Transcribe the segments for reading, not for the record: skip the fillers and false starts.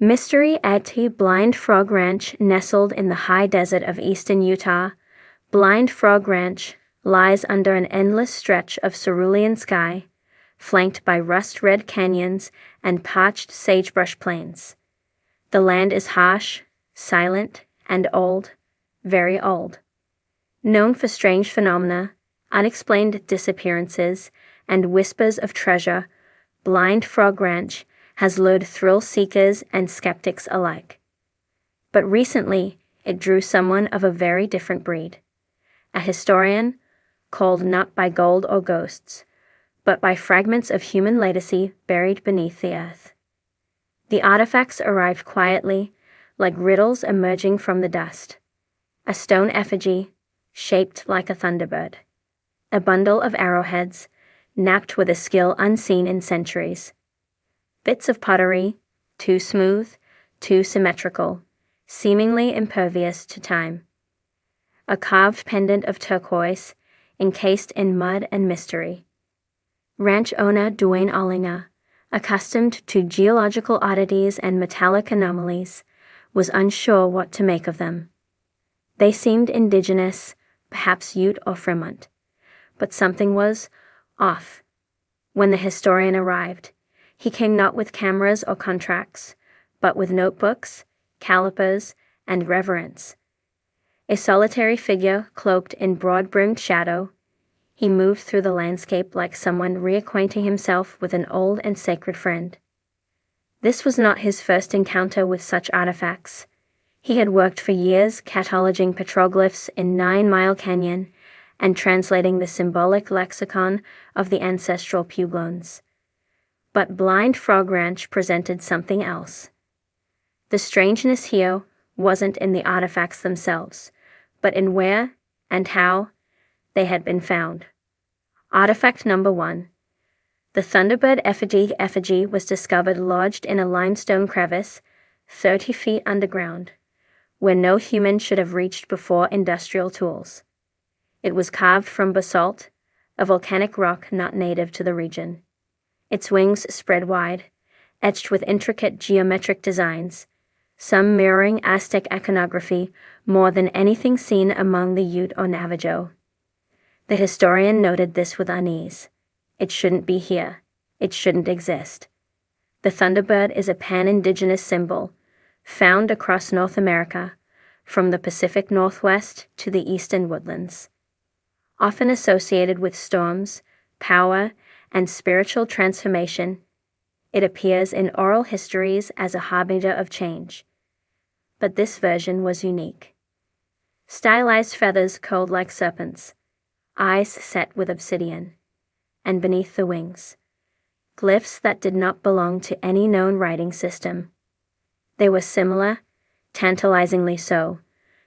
Mystery at Blind Frog Ranch. Nestled in the high desert of eastern Utah, Blind Frog Ranch lies under an endless stretch of cerulean sky, flanked by rust-red canyons and parched sagebrush plains. The land is harsh, silent, and old, very old. Known for strange phenomena, unexplained disappearances, and whispers of treasure, Blind Frog Ranch has lured thrill seekers and skeptics alike. But recently, it drew someone of a very different breed. A historian, called not by gold or ghosts, but by fragments of human legacy buried beneath the earth. The artifacts arrived quietly, like riddles emerging from the dust. A stone effigy, shaped like a thunderbird. A bundle of arrowheads, knapped with a skill unseen in centuries. Bits of pottery, too smooth, too symmetrical, seemingly impervious to time. A carved pendant of turquoise, encased in mud and mystery. Ranch owner Duane Ollinger, accustomed to geological oddities and metallic anomalies, was unsure what to make of them. They seemed indigenous, perhaps Ute or Fremont. But something was off. When the historian arrived, he came not with cameras or contracts, but with notebooks, calipers, and reverence. A solitary figure cloaked in broad-brimmed shadow, he moved through the landscape like someone reacquainting himself with an old and sacred friend. This was not his first encounter with such artifacts. He had worked for years cataloging petroglyphs in 9 Mile Canyon and translating the symbolic lexicon of the ancestral Puebloans. But Blind Frog Ranch presented something else. The strangeness here wasn't in the artifacts themselves, but in where and how they had been found. Artifact number 1. The Thunderbird effigy was discovered lodged in a limestone crevice, 30 feet underground, where no human should have reached before industrial tools. It was carved from basalt, a volcanic rock not native to the region. Its wings spread wide, etched with intricate geometric designs, some mirroring Aztec iconography more than anything seen among the Ute or Navajo. The historian noted this with unease. It shouldn't be here. It shouldn't exist. The Thunderbird is a pan-indigenous symbol, found across North America, from the Pacific Northwest to the eastern woodlands. Often associated with storms, power, and spiritual transformation, it appears in oral histories as a harbinger of change. But this version was unique. Stylized feathers curled like serpents, eyes set with obsidian, and beneath the wings, glyphs that did not belong to any known writing system. They were similar, tantalizingly so,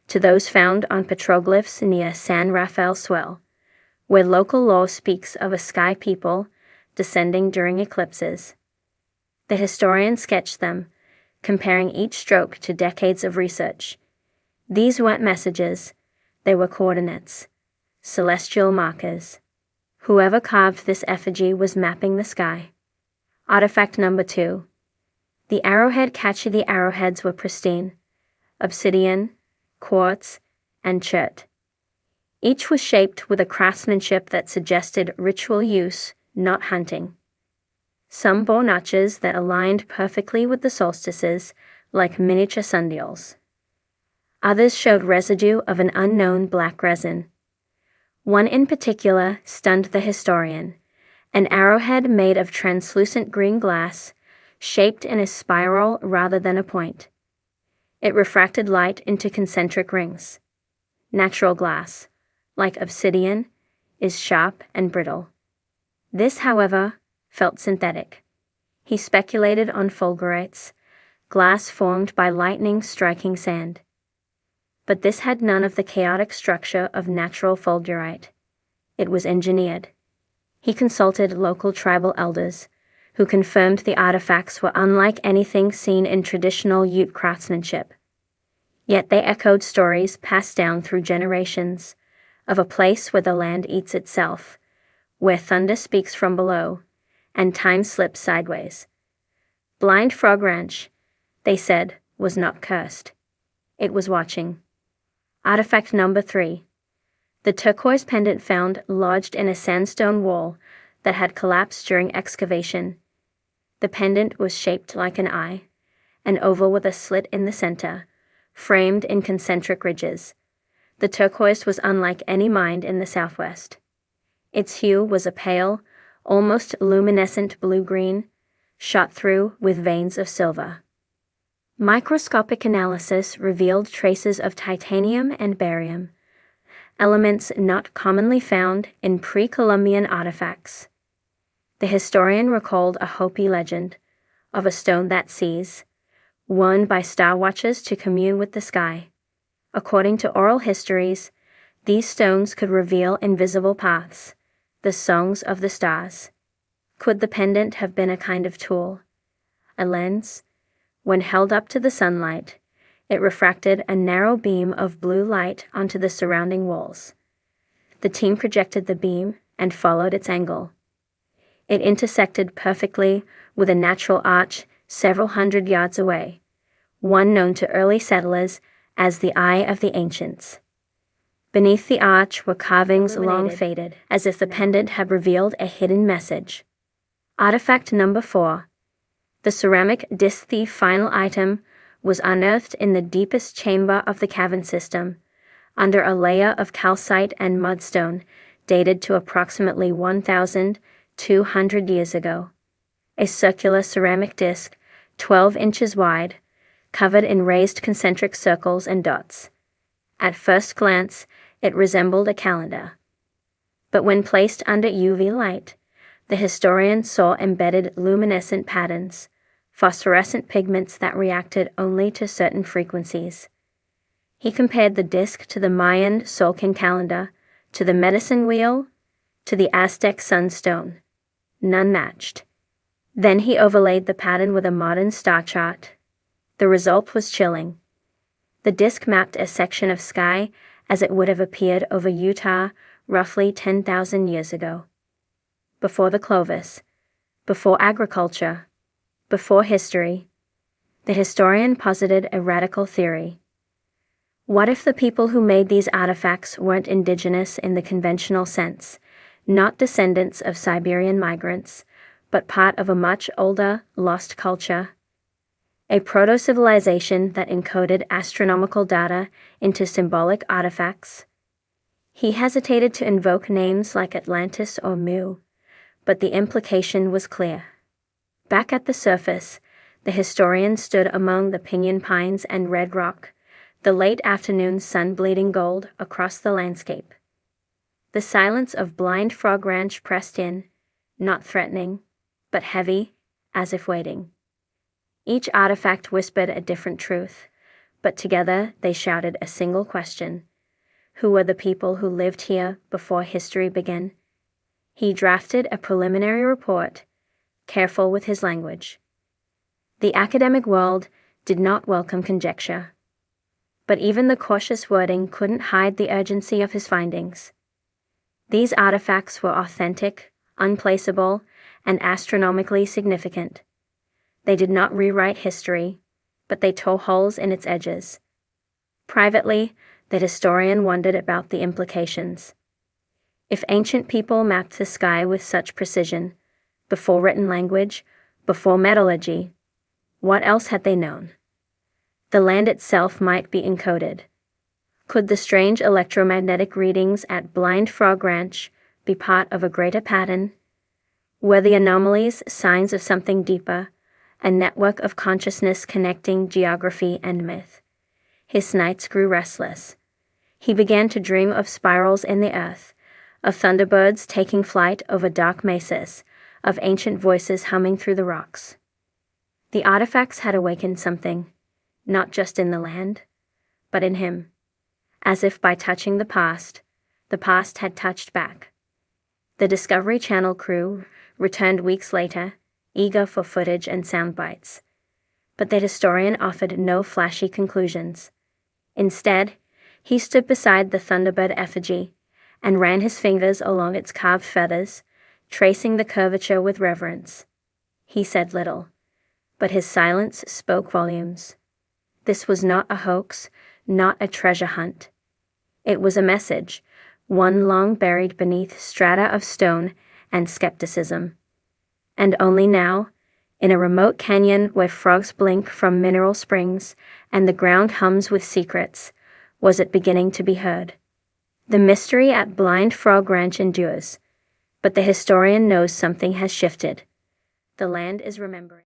to those found on petroglyphs near San Rafael Swell, where local lore speaks of a sky people descending during eclipses. The historian sketched them, comparing each stroke to decades of research. These weren't messages, they were coordinates, celestial markers. Whoever carved this effigy was mapping the sky. Artifact number 2. The arrowheads were pristine, obsidian, quartz, and chert. Each was shaped with a craftsmanship that suggested ritual use, not hunting. Some bore notches that aligned perfectly with the solstices, like miniature sundials. Others showed residue of an unknown black resin. One in particular stunned the historian, an arrowhead made of translucent green glass, shaped in a spiral rather than a point. It refracted light into concentric rings. Natural glass, like obsidian, is sharp and brittle. This, however, felt synthetic. He speculated on fulgurites, glass formed by lightning striking sand. But this had none of the chaotic structure of natural fulgurite. It was engineered. He consulted local tribal elders, who confirmed the artifacts were unlike anything seen in traditional Ute craftsmanship. Yet they echoed stories passed down through generations, of a place where the land eats itself, where thunder speaks from below, and time slips sideways. Blind Frog Ranch, they said, was not cursed. It was watching. Artifact number 3. The turquoise pendant found lodged in a sandstone wall that had collapsed during excavation. The pendant was shaped like an eye, an oval with a slit in the center, framed in concentric ridges. The turquoise was unlike any mined in the southwest. Its hue was a pale, almost luminescent blue-green, shot through with veins of silver. Microscopic analysis revealed traces of titanium and barium, elements not commonly found in pre-Columbian artifacts. The historian recalled a Hopi legend of a stone that sees, worn by star watchers to commune with the sky. According to oral histories, these stones could reveal invisible paths, the songs of the stars. Could the pendant have been a kind of tool, a lens? When held up to the sunlight, it refracted a narrow beam of blue light onto the surrounding walls. The team projected the beam and followed its angle. It intersected perfectly with a natural arch several hundred yards away, one known to early settlers as the Eye of the Ancients. Beneath the arch were carvings long faded, as if the pendant had revealed a hidden message. Artifact number 4. The ceramic disc. The final item was unearthed in the deepest chamber of the cavern system, under a layer of calcite and mudstone dated to approximately 1,200 years ago. A circular ceramic disc, 12 inches wide, covered in raised concentric circles and dots. At first glance, it resembled a calendar. But when placed under UV light, the historian saw embedded luminescent patterns, phosphorescent pigments that reacted only to certain frequencies. He compared the disc to the Mayan Solcan calendar, to the medicine wheel, to the Aztec sunstone. None matched. Then he overlaid the pattern with a modern star chart. The result was chilling. The disc mapped a section of sky as it would have appeared over Utah roughly 10,000 years ago. Before the Clovis, before agriculture, before history, the historian posited a radical theory. What if the people who made these artifacts weren't indigenous in the conventional sense, not descendants of Siberian migrants, but part of a much older, lost culture? A proto-civilization that encoded astronomical data into symbolic artifacts? He hesitated to invoke names like Atlantis or Mu, but the implication was clear. Back at the surface, the historian stood among the pinyon pines and red rock, the late afternoon sun bleeding gold across the landscape. The silence of Blind Frog Ranch pressed in, not threatening, but heavy, as if waiting. Each artifact whispered a different truth, but together they shouted a single question. Who were the people who lived here before history began? He drafted a preliminary report, careful with his language. The academic world did not welcome conjecture. But even the cautious wording couldn't hide the urgency of his findings. These artifacts were authentic, unplaceable, and astronomically significant. They did not rewrite history, but they tore holes in its edges. Privately, the historian wondered about the implications. If ancient people mapped the sky with such precision, before written language, before metallurgy, what else had they known? The land itself might be encoded. Could the strange electromagnetic readings at Blind Frog Ranch be part of a greater pattern? Were the anomalies signs of something deeper, a network of consciousness connecting geography and myth? His nights grew restless. He began to dream of spirals in the earth, of thunderbirds taking flight over dark mesas, of ancient voices humming through the rocks. The artifacts had awakened something, not just in the land, but in him. As if by touching the past had touched back. The Discovery Channel crew returned weeks later, eager for footage and sound bites. But the historian offered no flashy conclusions. Instead, he stood beside the thunderbird effigy and ran his fingers along its carved feathers, tracing the curvature with reverence. He said little, but his silence spoke volumes. This was not a hoax, not a treasure hunt. It was a message, one long buried beneath strata of stone and skepticism. And only now, in a remote canyon where frogs blink from mineral springs and the ground hums with secrets, was it beginning to be heard. The mystery at Blind Frog Ranch endures, but the historian knows something has shifted. The land is remembering.